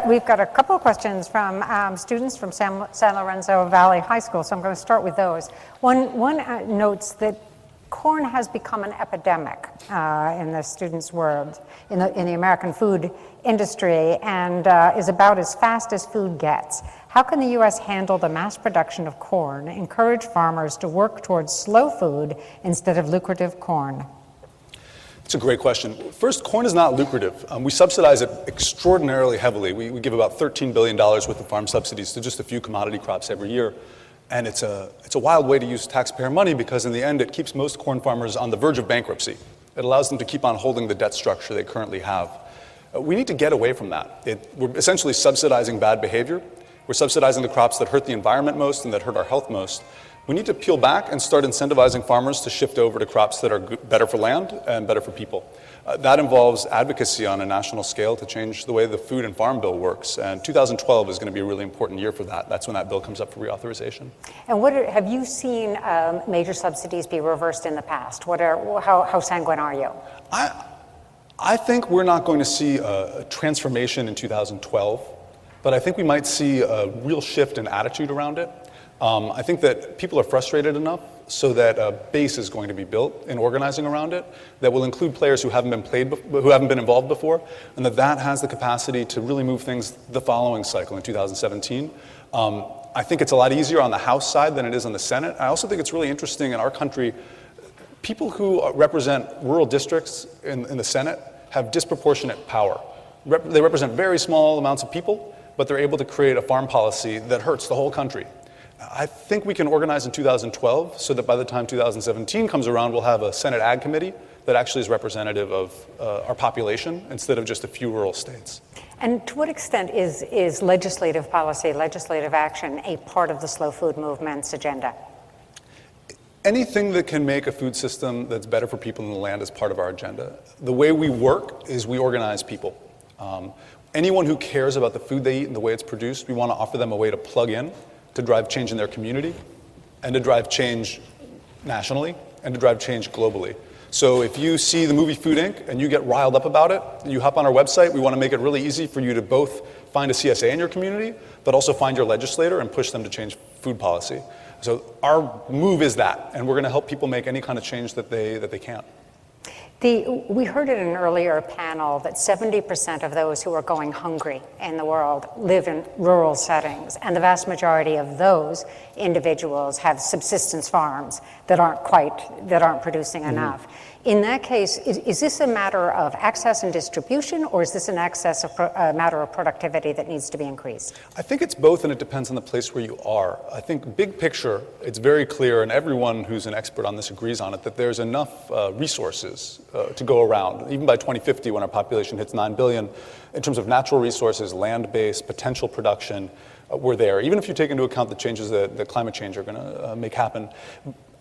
We've got a couple of questions from students from San Lorenzo Valley High School, so I'm going to start with those. One notes that corn has become an epidemic in the students' world, in the American food industry, and is about as fast as food gets. How can the U.S. handle the mass production of corn, encourage farmers to work towards slow food instead of lucrative corn? It's a great question. First, corn is not lucrative. We subsidize it extraordinarily heavily. We give about $13 billion worth of farm subsidies to just a few commodity crops every year. And it's a wild way to use taxpayer money because in the end it keeps most corn farmers on the verge of bankruptcy. It allows them to keep on holding the debt structure they currently have. We need to get away from that. We're essentially subsidizing bad behavior. We're subsidizing the crops that hurt the environment most and that hurt our health most. We need to peel back and start incentivizing farmers to shift over to crops that are better for land and better for people. That involves advocacy on a national scale to change the way the Food and Farm Bill works. And 2012 is going to be a really important year for that. That's when that bill comes up for reauthorization. And have you seen major subsidies be reversed in the past? How sanguine are you? I think we're not going to see a transformation in 2012, but I think we might see a real shift in attitude around it. I think that people are frustrated enough so that a base is going to be built in organizing around it that will include players who haven't been involved before, and that has the capacity to really move things the following cycle in 2017. I think it's a lot easier on the House side than it is on the Senate. I also think it's really interesting in our country, people who represent rural districts in the Senate have disproportionate power. They represent very small amounts of people, but they're able to create a farm policy that hurts the whole country. I think we can organize in 2012 so that by the time 2017 comes around, we'll have a Senate Ag Committee that actually is representative of our population instead of just a few rural states. And to what extent is legislative policy, legislative action, a part of the slow food movement's agenda? Anything that can make a food system that's better for people in the land is part of our agenda. The way we work is we organize people. Anyone who cares about the food they eat and the way it's produced, we want to offer them a way to plug in, to drive change in their community, and to drive change nationally, and to drive change globally. So if you see the movie Food Inc. and you get riled up about it, you hop on our website. We want to make it really easy for you to both find a CSA in your community, but also find your legislator and push them to change food policy. So our move is that, and we're going to help people make any kind of change that they can. We heard in an earlier panel that 70% of those who are going hungry in the world live in rural settings, and the vast majority of those individuals have subsistence farms that aren't producing enough. In that case, is this a matter of access and distribution, or is this a matter of productivity that needs to be increased? I think it's both, and it depends on the place where you are. I think big picture, it's very clear, and everyone who's an expert on this agrees on it, that there's enough resources to go around. Even by 2050, when our population hits 9 billion, in terms of natural resources, land-based, potential production, we're there. Even if you take into account the changes that climate change are going to make happen.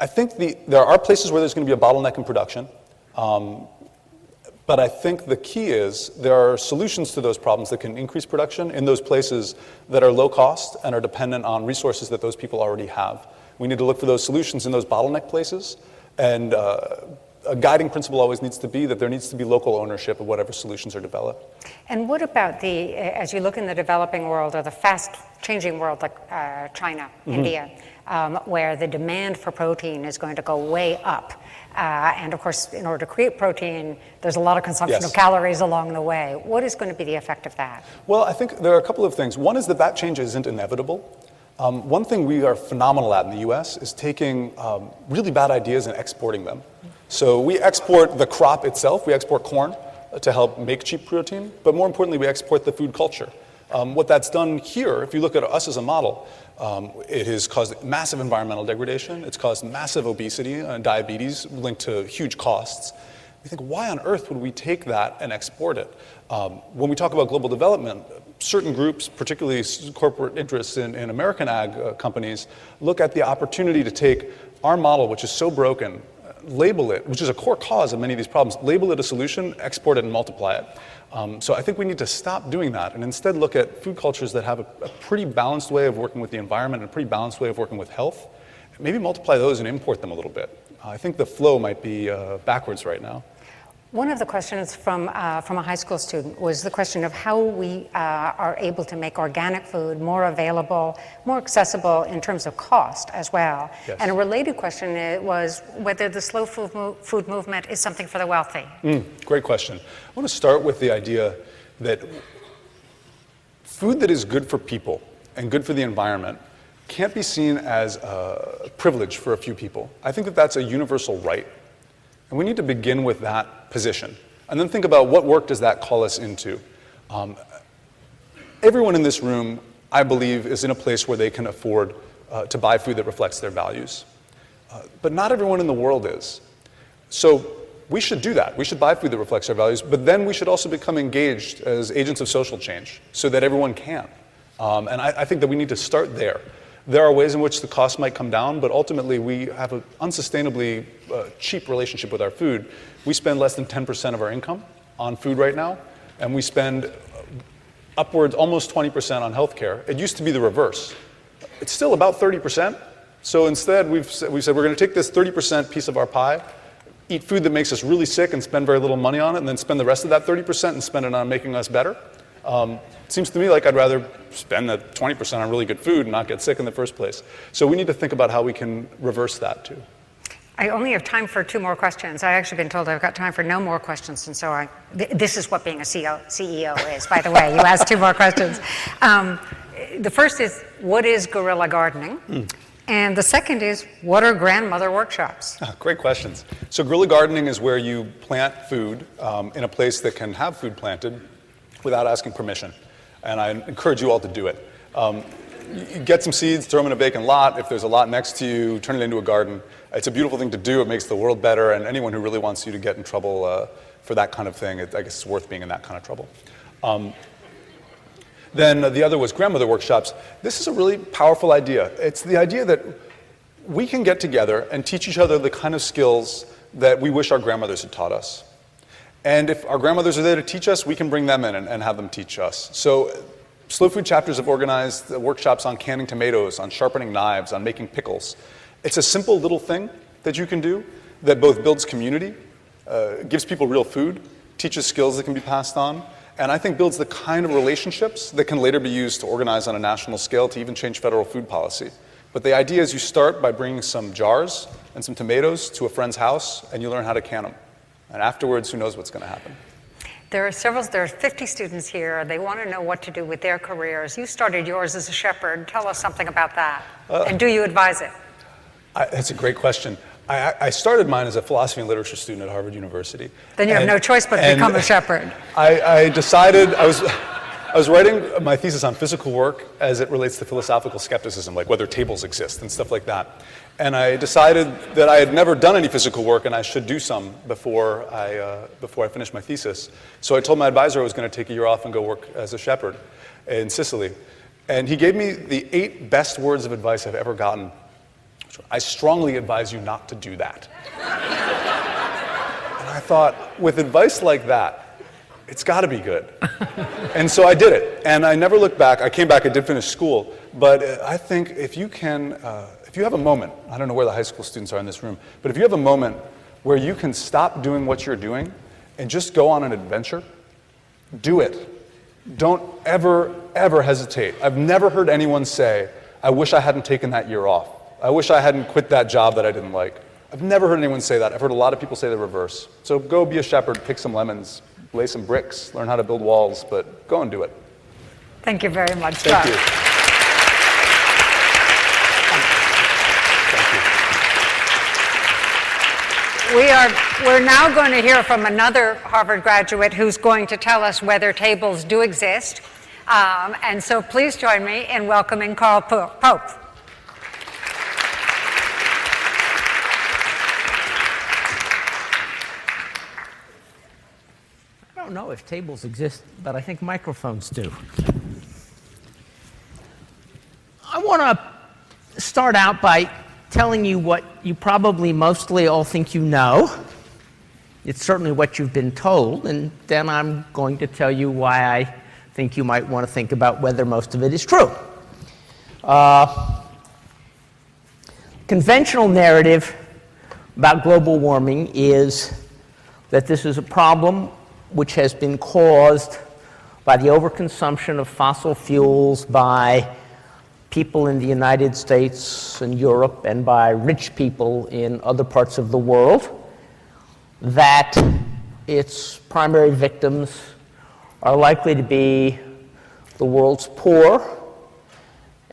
I think there are places where there's going to be a bottleneck in production, but I think the key is there are solutions to those problems that can increase production in those places that are low cost and are dependent on resources that those people already have. We need to look for those solutions in those bottleneck places, and a guiding principle always needs to be that there needs to be local ownership of whatever solutions are developed. And what about as you look in the developing world or the fast-changing world like China, India, where the demand for protein is going to go way up. And of course, in order to create protein, there's a lot of consumption of calories along the way. What is going to be the effect of that? Well, I think there are a couple of things. One is that change isn't inevitable. One thing we are phenomenal at in the US is taking really bad ideas and exporting them. So we export the crop itself, we export corn to help make cheap protein, but more importantly, we export the food culture. What that's done here, if you look at us as a model, it has caused massive environmental degradation, it's caused massive obesity and diabetes linked to huge costs. We think, why on earth would we take that and export it? When we talk about global development, certain groups, particularly corporate interests in American ag companies, look at the opportunity to take our model, which is so broken, label it, which is a core cause of many of these problems, label it a solution, export it, and multiply it. So I think we need to stop doing that and instead look at food cultures that have a pretty balanced way of working with the environment and a pretty balanced way of working with health. Maybe multiply those and import them a little bit. I think the flow might be backwards right now. One of the questions from a high school student was the question of how we are able to make organic food more available, more accessible in terms of cost as well. Yes. And a related question was whether the slow food movement is something for the wealthy. Great question. I want to start with the idea that food that is good for people and good for the environment can't be seen as a privilege for a few people. I think that that's a universal right. And we need to begin with that position. And then think about what work does that call us into. Everyone in this room, I believe, is in a place where they can afford to buy food that reflects their values. But not everyone in the world is. So we should do that. We should buy food that reflects our values, but then we should also become engaged as agents of social change so that everyone can. And I think that we need to start there. There are ways in which the cost might come down, but ultimately we have an unsustainably cheap relationship with our food. We spend less than 10% of our income on food right now, and we spend upwards almost 20% on healthcare. It used to be the reverse. It's still about 30%. So instead, we've said we're going to take this 30% piece of our pie, eat food that makes us really sick and spend very little money on it, and then spend the rest of that 30% and spend it on making us better. It seems to me like I'd rather spend that 20% on really good food and not get sick in the first place. So we need to think about how we can reverse that too. I only have time for 2 more questions. I've actually been told I've got time for no more questions, and so this is what being a CEO is, by the way. You asked 2 more questions. The first is, what is guerrilla gardening? And the second is, what are grandmother workshops? Great questions. So guerrilla gardening is where you plant food in a place that can have food planted without asking permission. And I encourage you all to do it. You get some seeds, throw them in a vacant lot. If there's a lot next to you, turn it into a garden. It's a beautiful thing to do. It makes the world better. And anyone who really wants you to get in trouble for that kind of thing, I guess it's worth being in that kind of trouble. Then the other was grandmother workshops. This is a really powerful idea. It's the idea that we can get together and teach each other the kind of skills that we wish our grandmothers had taught us. And if our grandmothers are there to teach us, we can bring them in and have them teach us. So slow food chapters have organized workshops on canning tomatoes, on sharpening knives, on making pickles. It's a simple little thing that you can do that both builds community, gives people real food, teaches skills that can be passed on, and I think builds the kind of relationships that can later be used to organize on a national scale to even change federal food policy. But the idea is you start by bringing some jars and some tomatoes to a friend's house, and you learn how to can them. And afterwards, who knows what's going to happen. There are 50 students here. They want to know what to do with their careers. You started yours as a shepherd. Tell us something about that. And do you advise it? That's a great question. I started mine as a philosophy and literature student at Harvard University. Then you have no choice but to become a shepherd. I decided, I was writing my thesis on physical work as it relates to philosophical skepticism, like whether tables exist and stuff like that. And I decided that I had never done any physical work and I should do some before I finished my thesis. So I told my advisor I was going to take a year off and go work as a shepherd in Sicily. And he gave me the 8 best words of advice I've ever gotten. I strongly advise you not to do that. And I thought, with advice like that, it's got to be good. And so I did it. And I never looked back. I came back, I did finish school. But I think if you can, if you have a moment, I don't know where the high school students are in this room, but if you have a moment where you can stop doing what you're doing and just go on an adventure, do it. Don't ever, ever hesitate. I've never heard anyone say, I wish I hadn't taken that year off. I wish I hadn't quit that job that I didn't like. I've never heard anyone say that. I've heard a lot of people say the reverse. So go be a shepherd, pick some lemons, lay some bricks, learn how to build walls, but go and do it. Thank you very much, Thank you. We're now going to hear from another Harvard graduate who's going to tell us whether tables do exist. And so please join me in welcoming Carl Pope. I don't know if tables exist, but I think microphones do. I want to start out by telling you what you probably mostly all think you know. It's certainly what you've been told, and then I'm going to tell you why I think you might want to think about whether most of it is true. Conventional narrative about global warming is that this is a problem which has been caused by the overconsumption of fossil fuels by people in the United States and Europe and by rich people in other parts of the world, that its primary victims are likely to be the world's poor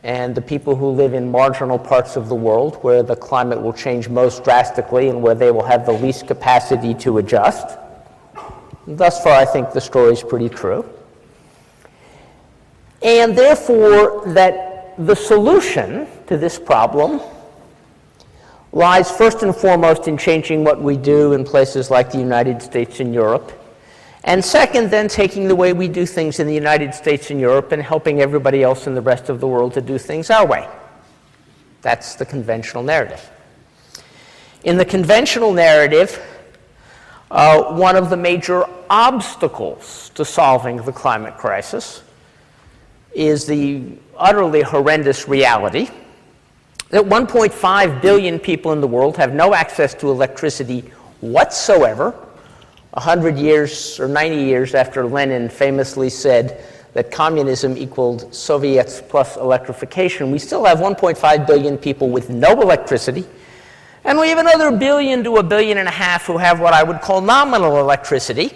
and the people who live in marginal parts of the world where the climate will change most drastically and where they will have the least capacity to adjust. Thus far, I think the story is pretty true. And therefore, that the solution to this problem lies first and foremost in changing what we do in places like the United States and Europe. And second, then taking the way we do things in the United States and Europe and helping everybody else in the rest of the world to do things our way. That's the conventional narrative. In the conventional narrative, one of the major obstacles to solving the climate crisis is the utterly horrendous reality that 1.5 billion people in the world have no access to electricity whatsoever, 100 years or 90 years after Lenin famously said that communism equaled Soviets plus electrification. We still have 1.5 billion people with no electricity, and we have another 1 billion to 1.5 billion who have what I would call nominal electricity.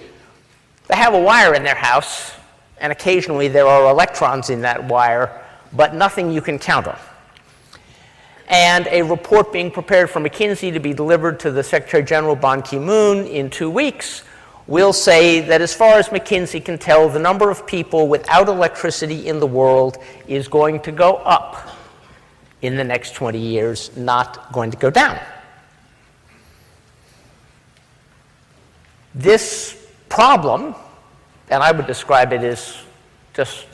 They have a wire in their house, and occasionally there are electrons in that wire, but nothing you can count on. And a report being prepared for McKinsey to be delivered to the Secretary General Ban Ki-moon in 2 weeks will say that as far as McKinsey can tell, the number of people without electricity in the world is going to go up in the next 20 years, not going to go down. This problem, and I would describe it as just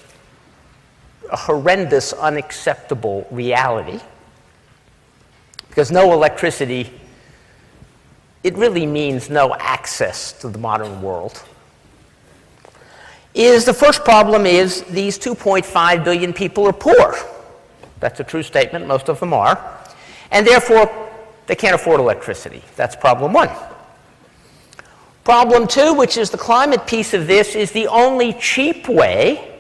a horrendous, unacceptable reality, because no electricity, it really means no access to the modern world, is the first problem is these 2.5 billion people are poor. That's a true statement, most of them are, and therefore they can't afford electricity. That's problem one. Problem two, which is the climate piece of this, is the only cheap way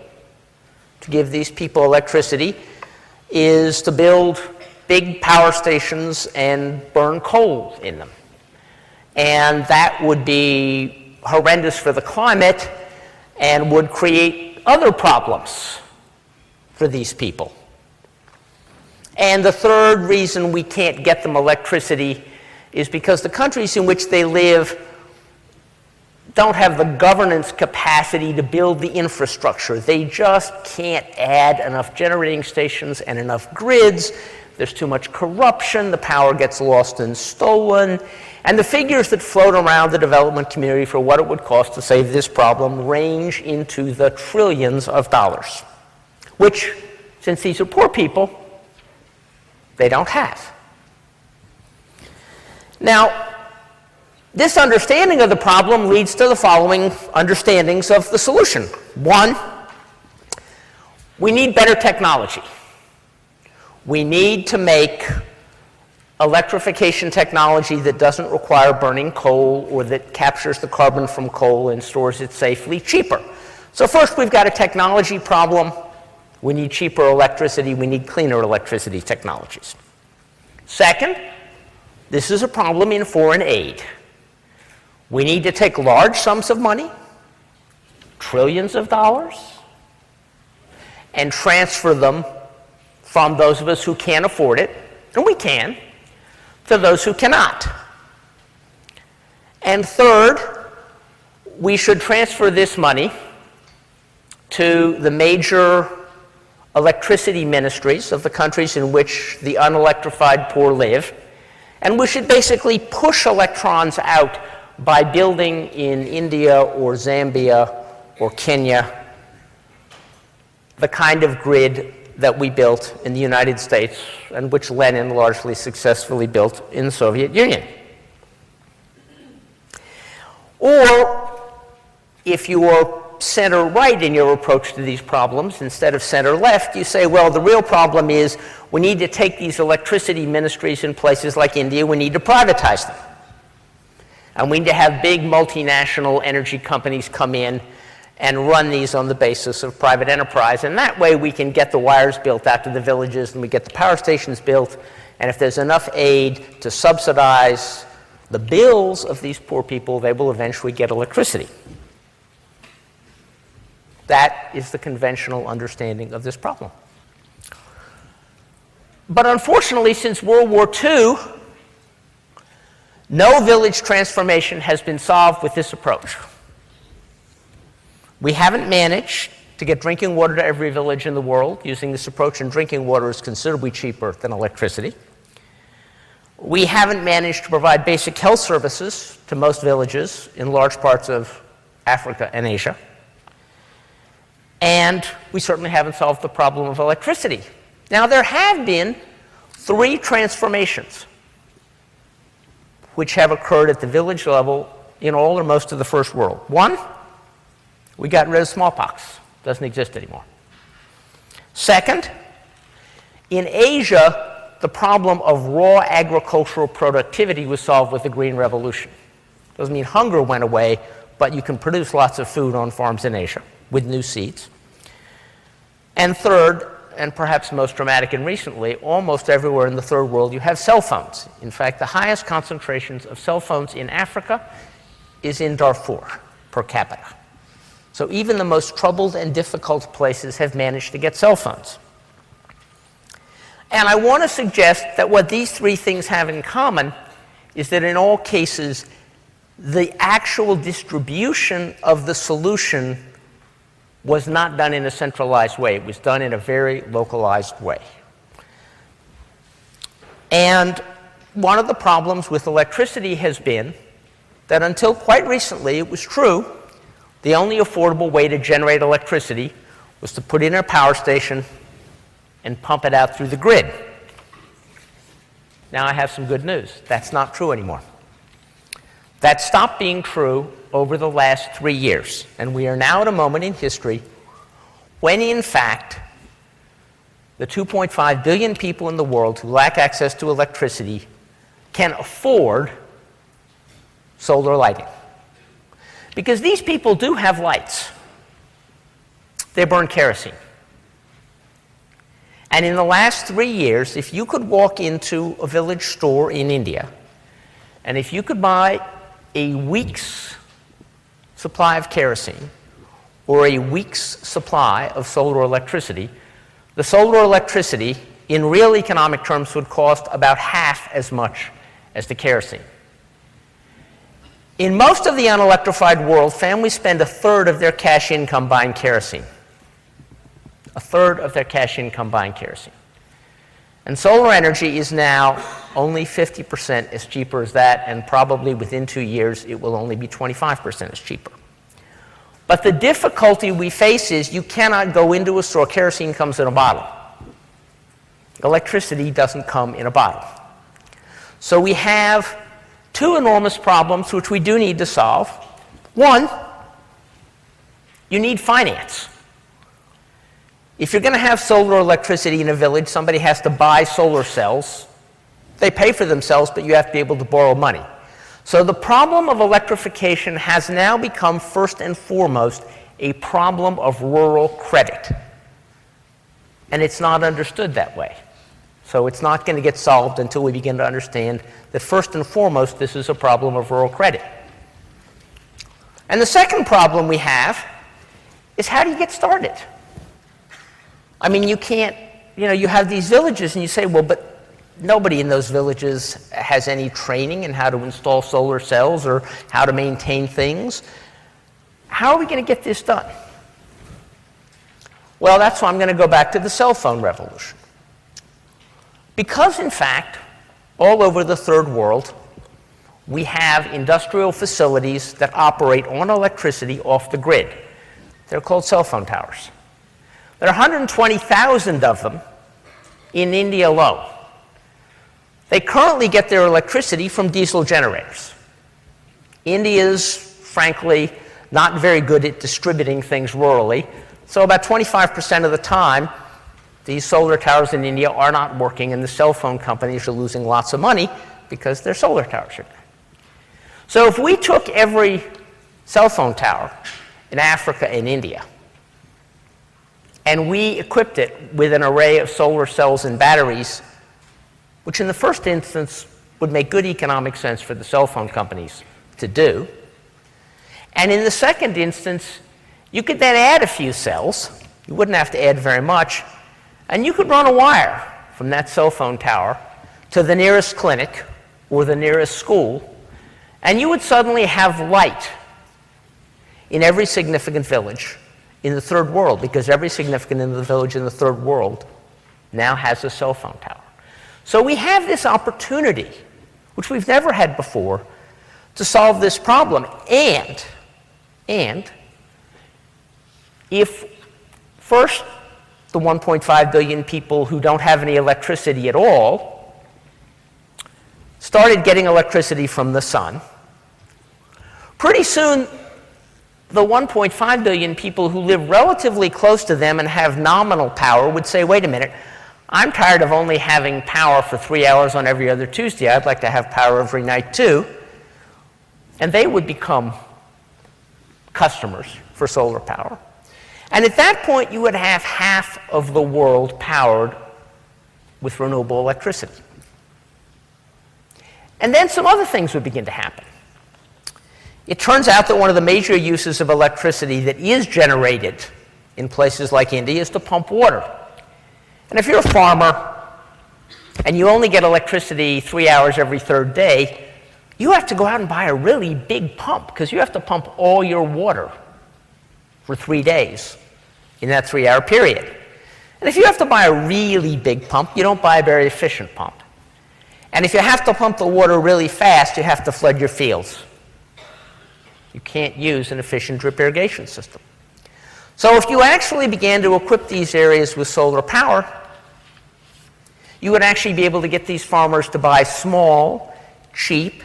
to give these people electricity is to build big power stations and burn coal in them. And that would be horrendous for the climate and would create other problems for these people. And the third reason we can't get them electricity is because the countries in which they live don't have the governance capacity to build the infrastructure. They just can't add enough generating stations and enough grids. There's too much corruption. The power gets lost and stolen. And the figures that float around the development community for what it would cost to save this problem range into the trillions of dollars, which, since these are poor people, they don't have. Now, this understanding of the problem leads to the following understandings of the solution. One, we need better technology. We need to make electrification technology that doesn't require burning coal or that captures the carbon from coal and stores it safely cheaper. So first, we've got a technology problem. We need cheaper electricity. We need cleaner electricity technologies. Second, this is a problem in foreign aid. We need to take large sums of money, trillions of dollars, and transfer them from those of us who can't afford it, and we can, to those who cannot. And third, we should transfer this money to the major electricity ministries of the countries in which the unelectrified poor live, and we should basically push electrons out by building in India or Zambia or Kenya the kind of grid that we built in the United States and which Lenin largely successfully built in the Soviet Union. Or, if you are center-right in your approach to these problems instead of center-left, you say, well, the real problem is we need to take these electricity ministries in places like India, we need to privatize them. And we need to have big multinational energy companies come in and run these on the basis of private enterprise. And that way we can get the wires built out to the villages and we get the power stations built. And if there's enough aid to subsidize the bills of these poor people, they will eventually get electricity. That is the conventional understanding of this problem. But unfortunately, since World War II, no village transformation has been solved with this approach. We haven't managed to get drinking water to every village in the world using this approach, and drinking water is considerably cheaper than electricity. We haven't managed to provide basic health services to most villages in large parts of Africa and Asia. And we certainly haven't solved the problem of electricity. Now, there have been 3 transformations which have occurred at the village level in all or most of the first world. 1, we got rid of smallpox. Doesn't exist anymore. 2nd, in Asia, the problem of raw agricultural productivity was solved with the Green Revolution. Doesn't mean hunger went away, but you can produce lots of food on farms in Asia with new seeds. And 3rd, and perhaps most dramatic and recently, almost everywhere in the third world you have cell phones. In fact, the highest concentrations of cell phones in Africa is in Darfur per capita. So even the most troubled and difficult places have managed to get cell phones. And I want to suggest that what these 3 things have in common is that in all cases, the actual distribution of the solution was not done in a centralized way. It was done in a very localized way. And one of the problems with electricity has been that until quite recently, it was true, the only affordable way to generate electricity was to put in a power station and pump it out through the grid. Now I have some good news. That's not true anymore. That stopped being true over the last 3 years. And we are now at a moment in history when, in fact, the 2.5 billion people in the world who lack access to electricity can afford solar lighting. Because these people do have lights. They burn kerosene. And in the last 3 years, if you could walk into a village store in India, and if you could buy a week's supply of kerosene or a week's supply of solar electricity, the solar electricity in real economic terms would cost about half as much as the kerosene. In most of the unelectrified world, families spend 1/3 of their cash income buying kerosene. 1/3 of their cash income buying kerosene. And solar energy is now only 50% as cheaper as that, and probably within 2 years it will only be 25% as cheaper. But the difficulty we face is you cannot go into a store. Kerosene comes in a bottle. Electricity doesn't come in a bottle. So we have 2 enormous problems which we do need to solve. 1, you need finance. If you're going to have solar electricity in a village, somebody has to buy solar cells. They pay for themselves, but you have to be able to borrow money. So the problem of electrification has now become, first and foremost, a problem of rural credit. And it's not understood that way. So it's not going to get solved until we begin to understand that, first and foremost, this is a problem of rural credit. And the second problem we have is, how do you get started? I mean, you can't, you have these villages and you say, well, but nobody in those villages has any training in how to install solar cells or how to maintain things. How are we going to get this done? Well, that's why I'm going to go back to the cell phone revolution. Because, in fact, all over the third world, we have industrial facilities that operate on electricity off the grid. They're called cell phone towers. There are 120,000 of them in India alone. They currently get their electricity from diesel generators. India's, frankly, not very good at distributing things rurally, so about 25% of the time, these solar towers in India are not working, and the cell phone companies are losing lots of money because their solar towers are down. So if we took every cell phone tower in Africa and India, and we equipped it with an array of solar cells and batteries, which in the first instance would make good economic sense for the cell phone companies to do, and in the second instance, you could then add a few cells. You wouldn't have to add very much, and you could run a wire from that cell phone tower to the nearest clinic or the nearest school, and you would suddenly have light in every significant village in the third world, because every significant village in the third world now has a cell phone tower. So we have this opportunity, which we've never had before, to solve this problem. And if first the 1.5 billion people who don't have any electricity at all started getting electricity from the sun, pretty soon the 1.5 billion people who live relatively close to them and have nominal power would say, wait a minute, I'm tired of only having power for 3 hours on every other Tuesday. I'd like to have power every night too. And they would become customers for solar power. And at that point, you would have half of the world powered with renewable electricity. And then some other things would begin to happen. It turns out that one of the major uses of electricity that is generated in places like India is to pump water. And if you're a farmer and you only get electricity 3 hours every third day, you have to go out and buy a really big pump, because you have to pump all your water for 3 days in that 3-hour period. And if you have to buy a really big pump, you don't buy a very efficient pump. And if you have to pump the water really fast, you have to flood your fields. You can't use an efficient drip irrigation system. So if you actually began to equip these areas with solar power, you would actually be able to get these farmers to buy small, cheap,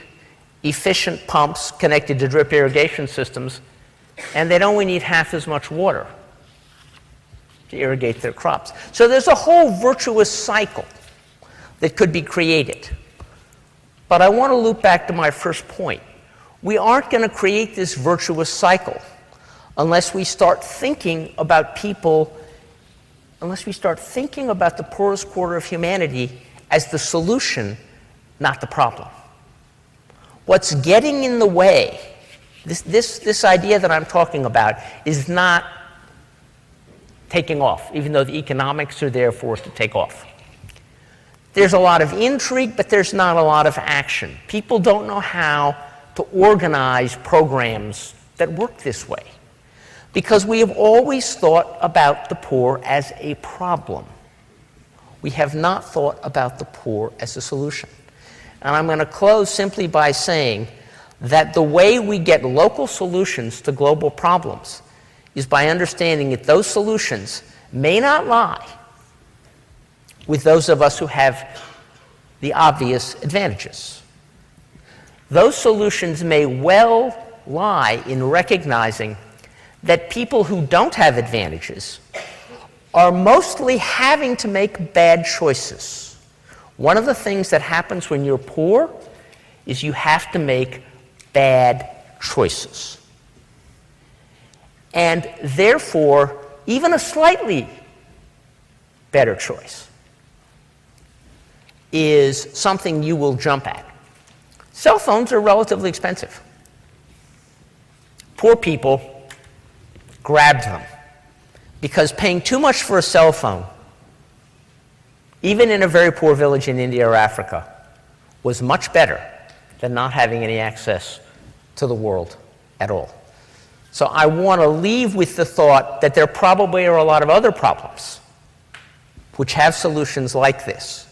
efficient pumps connected to drip irrigation systems, and they'd only need half as much water to irrigate their crops. So there's a whole virtuous cycle that could be created. But I want to loop back to my first point. We aren't going to create this virtuous cycle unless we start thinking about people, unless we start thinking about the poorest quarter of humanity as the solution, not the problem. What's getting in the way, this idea that I'm talking about, is not taking off, even though the economics are there for us to take off. There's a lot of intrigue, but there's not a lot of action. People don't know how to organize programs that work this way, because we have always thought about the poor as a problem. We have not thought about the poor as a solution. And I'm going to close simply by saying that the way we get local solutions to global problems is by understanding that those solutions may not lie with those of us who have the obvious advantages. Those solutions may well lie in recognizing that people who don't have advantages are mostly having to make bad choices. One of the things that happens when you're poor is you have to make bad choices. And therefore, even a slightly better choice is something you will jump at. Cell phones are relatively expensive. Poor people grabbed them because paying too much for a cell phone, even in a very poor village in India or Africa, was much better than not having any access to the world at all. So I want to leave with the thought that there probably are a lot of other problems which have solutions like this.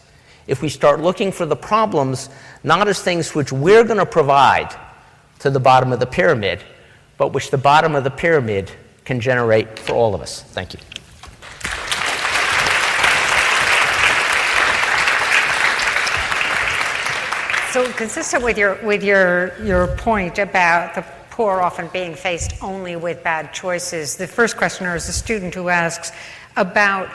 If we start looking for the problems not as things which we're going to provide to the bottom of the pyramid, but which the bottom of the pyramid can generate for all of us. Thank you. So consistent with your point about the poor often being faced only with bad choices, the first questioner is a student who asks about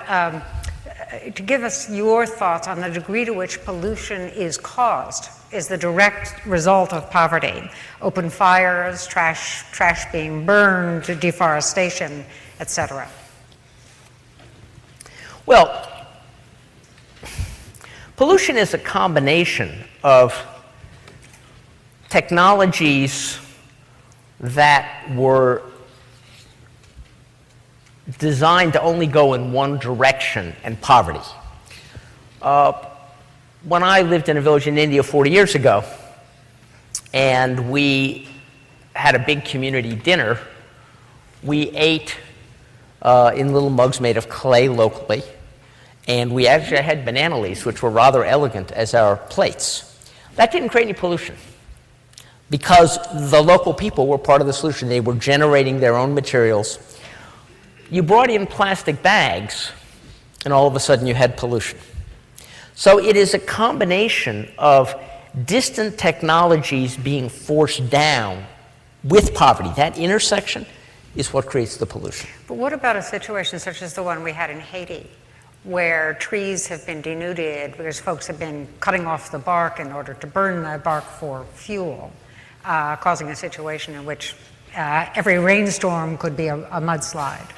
to give us your thoughts on the degree to which pollution is the direct result of poverty. Open fires, trash being burned, deforestation, etc. Well, pollution is a combination of technologies that were designed to only go in one direction, and poverty. When I lived in a village in India 40 years ago, and we had a big community dinner, we ate in little mugs made of clay locally, and we actually had banana leaves, which were rather elegant as our plates. That didn't create any pollution, because the local people were part of the solution. They were generating their own materials. You brought in plastic bags, and all of a sudden you had pollution. So it is a combination of distant technologies being forced down with poverty. That intersection is what creates the pollution. But what about a situation such as the one we had in Haiti, where trees have been denuded because folks have been cutting off the bark in order to burn the bark for fuel, causing a situation in which every rainstorm could be a mudslide?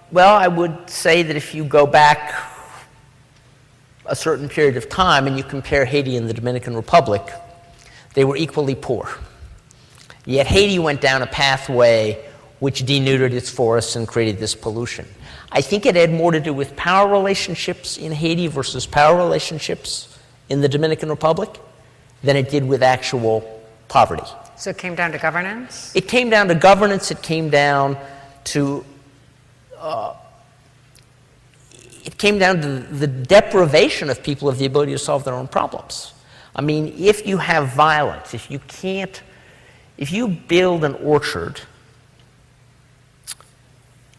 Well, I would say that if you go back a certain period of time and you compare Haiti and the Dominican Republic, they were equally poor. Yet Haiti went down a pathway which denuded its forests and created this pollution. I think it had more to do with power relationships in Haiti versus power relationships in the Dominican Republic than it did with actual poverty. So it came down to governance? It came down to governance. It came down to the deprivation of people of the ability to solve their own problems. I mean, if you have violence, if you build an orchard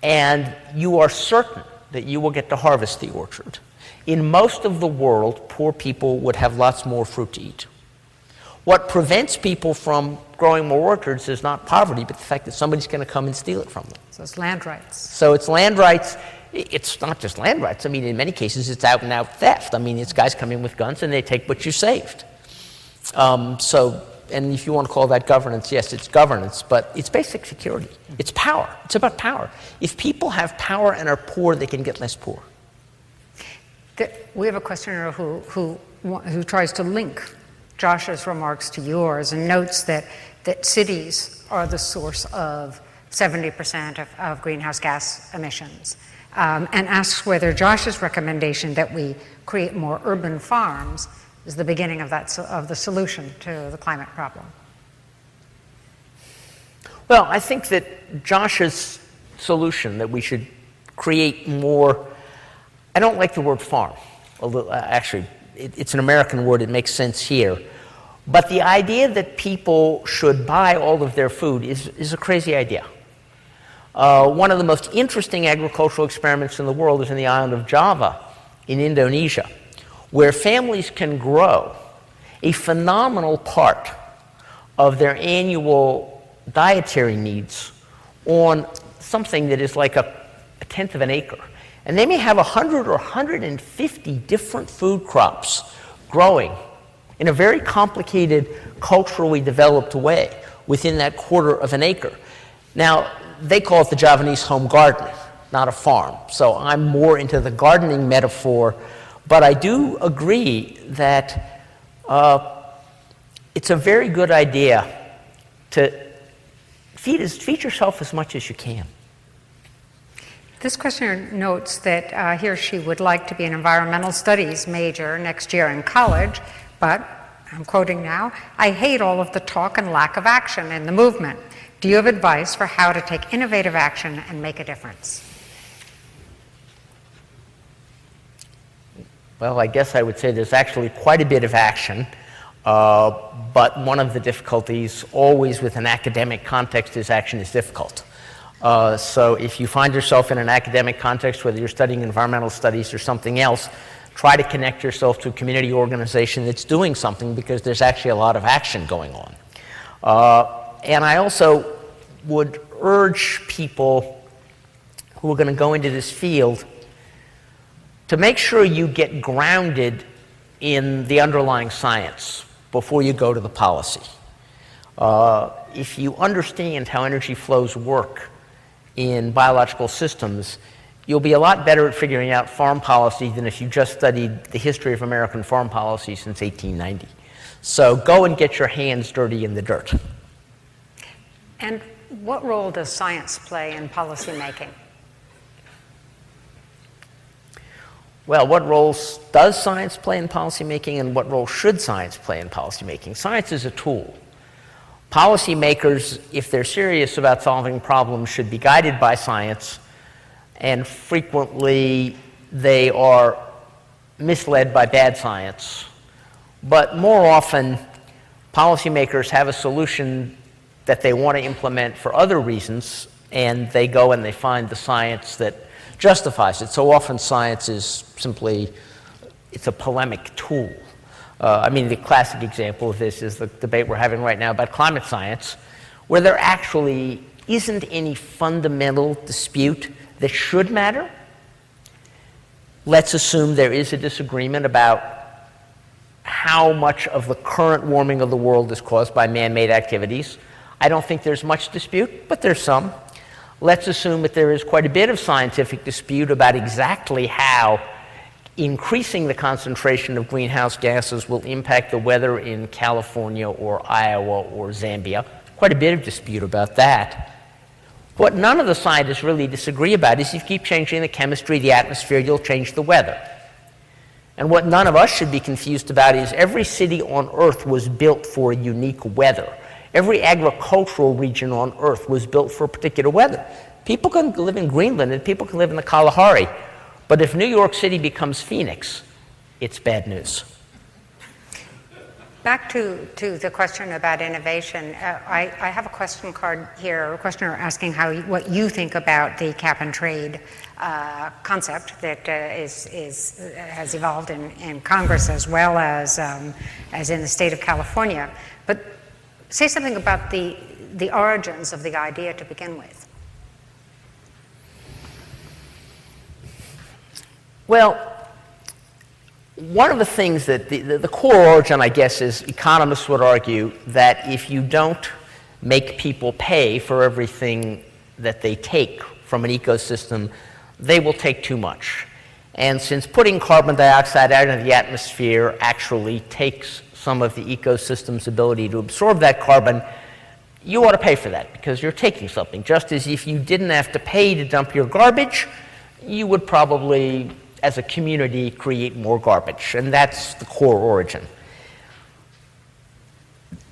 and you are certain that you will get to harvest the orchard, in most of the world, poor people would have lots more fruit to eat. What prevents people from growing more orchards is not poverty, but the fact that somebody's going to come and steal it from them. So it's land rights. So it's land rights. It's not just land rights. I mean, in many cases, it's out and out theft. I mean, it's guys come in with guns and they take what you saved. And if you want to call that governance, yes, it's governance, but it's basic security. It's power. It's about power. If people have power and are poor, they can get less poor. We have a questioner who tries to link Josh's remarks to yours and notes that cities are the source of 70% of greenhouse gas emissions, and asks whether Josh's recommendation that we create more urban farms is the beginning of the solution to the climate problem. Well, I think that Josh's solution that we should create more, I don't like the word farm. Actually, it's an American word, it makes sense here. But the idea that people should buy all of their food is a crazy idea. One of the most interesting agricultural experiments in the world is in the island of Java in Indonesia, where families can grow a phenomenal part of their annual dietary needs on something that is like a tenth of an acre. And they may have 100 or 150 different food crops growing in a very complicated, culturally developed way within that quarter of an acre. Now, they call it the Javanese home garden, not a farm. So I'm more into the gardening metaphor, but I do agree that it's a very good idea to feed yourself as much as you can. This questioner notes that he or she would like to be an environmental studies major next year in college, but, I'm quoting now, "I hate all of the talk and lack of action in the movement. Do you have advice for how to take innovative action and make a difference?" Well, I guess I would say there's actually quite a bit of action, but one of the difficulties always with an academic context is action is difficult. So if you find yourself in an academic context, whether you're studying environmental studies or something else, try to connect yourself to a community organization that's doing something, because there's actually a lot of action going on. And I also would urge people who are going to go into this field to make sure you get grounded in the underlying science before you go to the policy. If you understand how energy flows work in biological systems, you'll be a lot better at figuring out foreign policy than if you just studied the history of American foreign policy since 1890. So go and get your hands dirty in the dirt. And what role does science play in policymaking? Well, what roles does science play in policymaking, and what role should science play in policymaking? Science is a tool. Policymakers, if they're serious about solving problems, should be guided by science, and frequently they are misled by bad science. But more often, policymakers have a solution that they want to implement for other reasons, and they go and they find the science that justifies it. So often science is simply, it's a polemic tool. I mean, the classic example of this is the debate we're having right now about climate science, where there actually isn't any fundamental dispute that should matter. Let's assume there is a disagreement about how much of the current warming of the world is caused by man-made activities. I don't think there's much dispute, but there's some. Let's assume that there is quite a bit of scientific dispute about exactly how increasing the concentration of greenhouse gases will impact the weather in California or Iowa or Zambia. Quite a bit of dispute about that. What none of the scientists really disagree about is if you keep changing the chemistry, the atmosphere, you'll change the weather. And what none of us should be confused about is every city on Earth was built for unique weather. Every agricultural region on Earth was built for particular weather. People can live in Greenland and people can live in the Kalahari. But if New York City becomes Phoenix, it's bad news. Back to the question about innovation, I have a question card here, a questioner asking what you think about the cap and trade concept that has evolved in Congress as well as in the state of California. But say something about the origins of the idea to begin with. Well, one of the things that the core origin, I guess, is economists would argue that if you don't make people pay for everything that they take from an ecosystem, they will take too much. And since putting carbon dioxide out into the atmosphere actually takes some of the ecosystem's ability to absorb that carbon, you ought to pay for that because you're taking something. Just as if you didn't have to pay to dump your garbage, you would probably, as a community, create more garbage, and that's the core origin.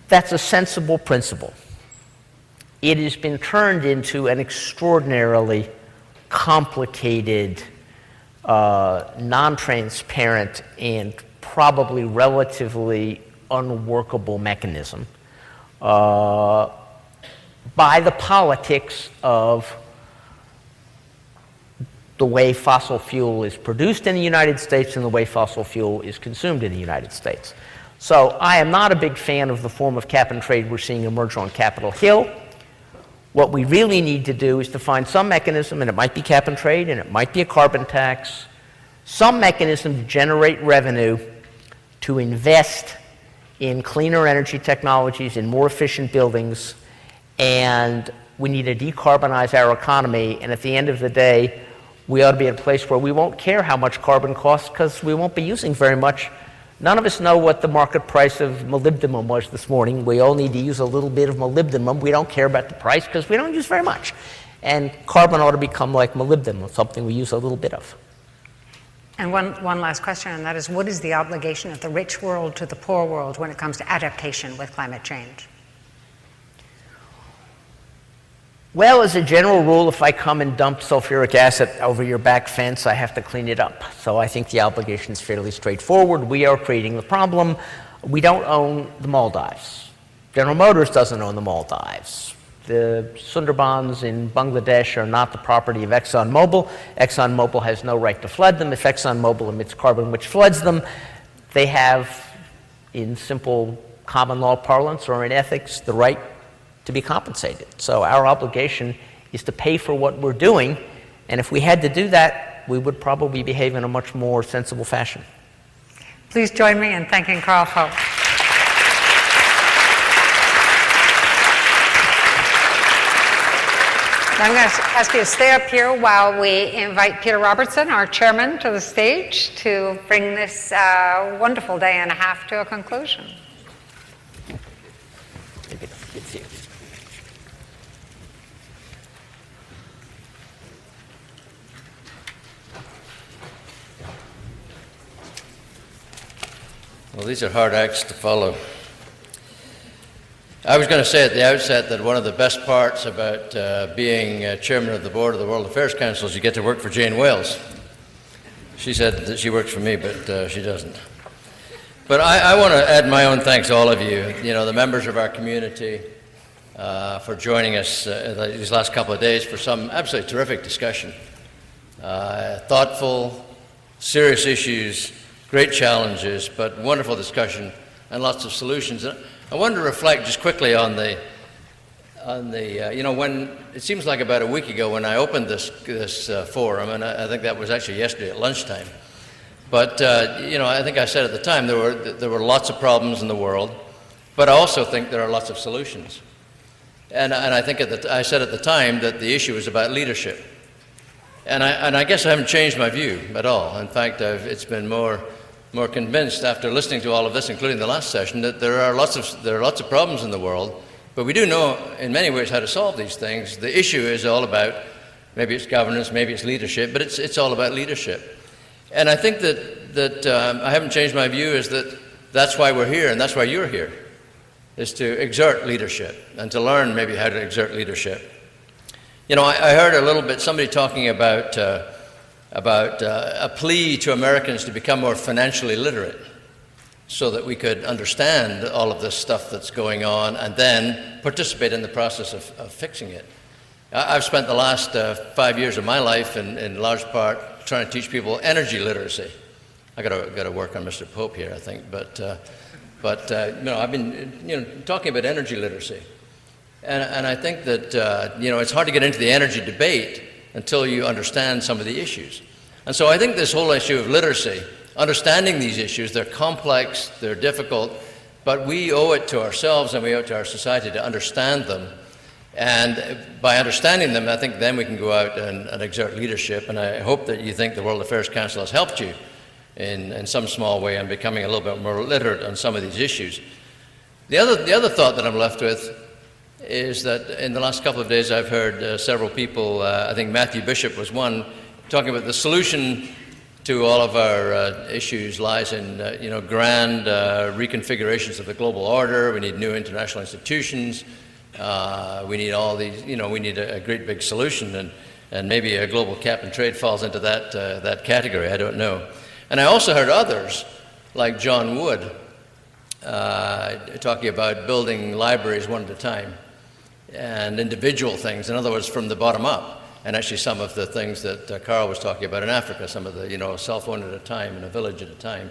That's a sensible principle. It has been turned into an extraordinarily complicated, non-transparent, and probably relatively unworkable mechanism by the politics of the way fossil fuel is produced in the United States and the way fossil fuel is consumed in the United States. So I am not a big fan of the form of cap and trade we're seeing emerge on Capitol Hill. What we really need to do is to find some mechanism, and it might be cap and trade, and it might be a carbon tax, some mechanism to generate revenue to invest in cleaner energy technologies, in more efficient buildings, and we need to decarbonize our economy, and at the end of the day, we ought to be at a place where we won't care how much carbon costs because we won't be using very much. None of us know what the market price of molybdenum was this morning. We all need to use a little bit of molybdenum. We don't care about the price because we don't use very much. And carbon ought to become like molybdenum, something we use a little bit of. And one last question, and that is, what is the obligation of the rich world to the poor world when it comes to adaptation with climate change? Well, as a general rule, if I come and dump sulfuric acid over your back fence, I have to clean it up. So I think the obligation is fairly straightforward. We are creating the problem. We don't own the Maldives. General Motors doesn't own the Maldives. The Sundarbans in Bangladesh are not the property of ExxonMobil. ExxonMobil has no right to flood them. If ExxonMobil emits carbon which floods them, they have, in simple common law parlance or in ethics, the right to be compensated. So our obligation is to pay for what we're doing And if we had to do that, we would probably behave in a much more sensible fashion. Please join me in thanking Carl Pope. I'm going to ask you to stay up here while we invite Peter Robertson, our chairman, to the stage to bring this wonderful day and a half to a conclusion. Well, these are hard acts to follow. I was going to say at the outset that one of the best parts about being chairman of the board of the World Affairs Council is you get to work for Jane Wales. She said that she works for me, but she doesn't. But I want to add my own thanks to all of you, the members of our community, for joining us these last couple of days for some absolutely terrific discussion. Thoughtful, serious issues, great challenges, but wonderful discussion and lots of solutions. And I wanted to reflect just quickly on the when it seems like about a week ago when I opened this forum, and I think that was actually yesterday at lunchtime. But I think I said at the time there were lots of problems in the world, but I also think there are lots of solutions. And I think I said at the time that the issue was about leadership. And I guess I haven't changed my view at all. In fact, it's been more convinced after listening to all of this, including the last session, that there are lots of problems in the world, but we do know in many ways how to solve these things. The issue is all about, maybe it's governance, maybe it's leadership, but it's all about leadership. And I think that I haven't changed my view is that that's why we're here and that's why you're here, is to exert leadership and to learn maybe how to exert leadership. I heard a little bit somebody talking about a plea to Americans to become more financially literate so that we could understand all of this stuff that's going on and then participate in the process of fixing it. I've spent the last 5 years of my life in large part trying to teach people energy literacy. I got to work on Mr. Pope here, I think, but I've been talking about energy literacy, and I think that it's hard to get into the energy debate until you understand some of the issues. And so I think this whole issue of literacy, understanding these issues, they're complex, they're difficult, but we owe it to ourselves and we owe it to our society to understand them. And by understanding them, I think then we can go out and exert leadership. And I hope that you think the World Affairs Council has helped you in some small way in becoming a little bit more literate on some of these issues. The other thought that I'm left with is that in the last couple of days I've heard several people, I think Matthew Bishop was one, talking about the solution to all of our issues lies in grand reconfigurations of the global order. We need new international institutions. We need all these, we need a great big solution, and maybe a global cap and trade falls into that category. I don't know. And I also heard others, like John Wood, talking about building libraries one at a time and individual things, in other words, from the bottom up. And actually some of the things that Carl was talking about in Africa, some of the, cell phone at a time and a village at a time.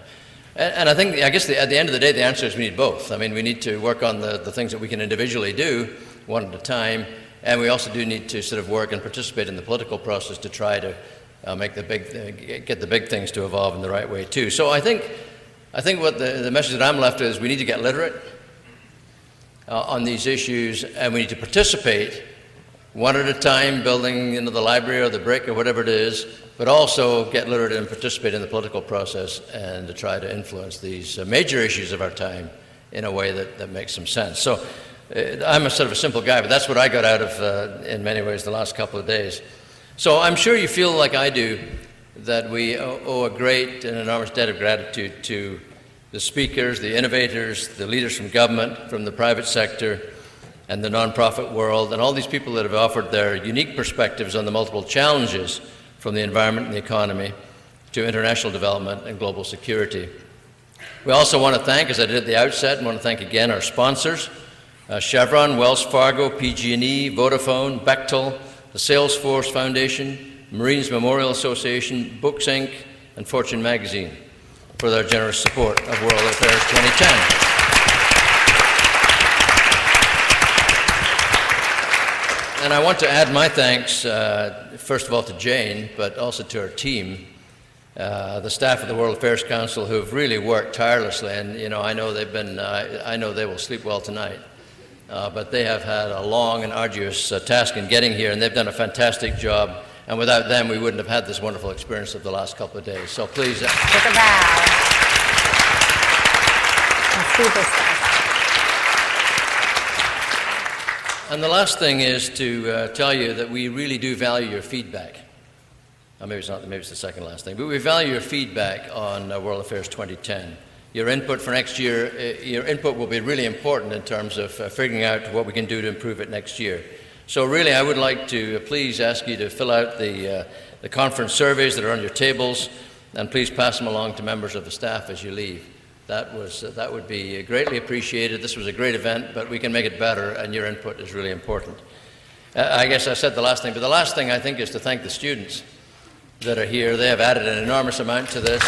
And I guess at the end of the day, the answer is we need both. I mean, we need to work on the things that we can individually do one at a time, and we also do need to sort of work and participate in the political process to try to get the big things to evolve in the right way too. So I think what the message that I'm left with is we need to get literate on these issues, and we need to participate one at a time, building the library or the brick or whatever it is, but also get literate and participate in the political process and to try to influence these major issues of our time in a way that makes some sense. So I'm a sort of a simple guy, but that's what I got out of, in many ways, the last couple of days. So I'm sure you feel like I do, that we owe a great and enormous debt of gratitude to the speakers, the innovators, the leaders from government, from the private sector, and the nonprofit world, and all these people that have offered their unique perspectives on the multiple challenges from the environment and the economy to international development and global security. We also want to thank, as I did at the outset, want to thank again our sponsors, Chevron, Wells Fargo, PG&E, Vodafone, Bechtel, the Salesforce Foundation, Marines Memorial Association, Books Inc., and Fortune Magazine for their generous support of World Affairs 2010. And I want to add my thanks, first of all, to Jane, but also to her team, the staff of the World Affairs Council, who have really worked tirelessly. And I know I know they will sleep well tonight. But they have had a long and arduous task in getting here, and they've done a fantastic job. And without them, we wouldn't have had this wonderful experience of the last couple of days. So please. Take a bow. Let's see this guy. And the last thing is to tell you that we really do value your feedback. Maybe it's not, maybe it's the second last thing, but we value your feedback on World Affairs 2010. Your input for next year, your input will be really important in terms of figuring out what we can do to improve it next year. So really, I would like to please ask you to fill out the conference surveys that are on your tables, and please pass them along to members of the staff as you leave. That would be greatly appreciated. This was a great event, but we can make it better, and your input is really important. I guess I said the last thing, but the last thing I think is to thank the students that are here. They have added an enormous amount to this.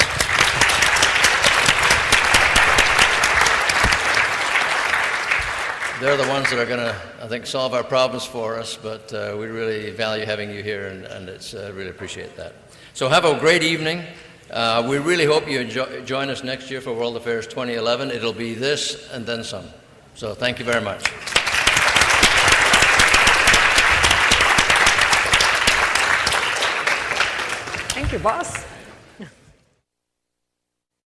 They're the ones that are going to, I think, solve our problems for us, but we really value having you here, and it's really appreciate that. So have a great evening. We really hope you join us next year for World Affairs 2011. It'll be this and then some. So thank you very much. Thank you, boss.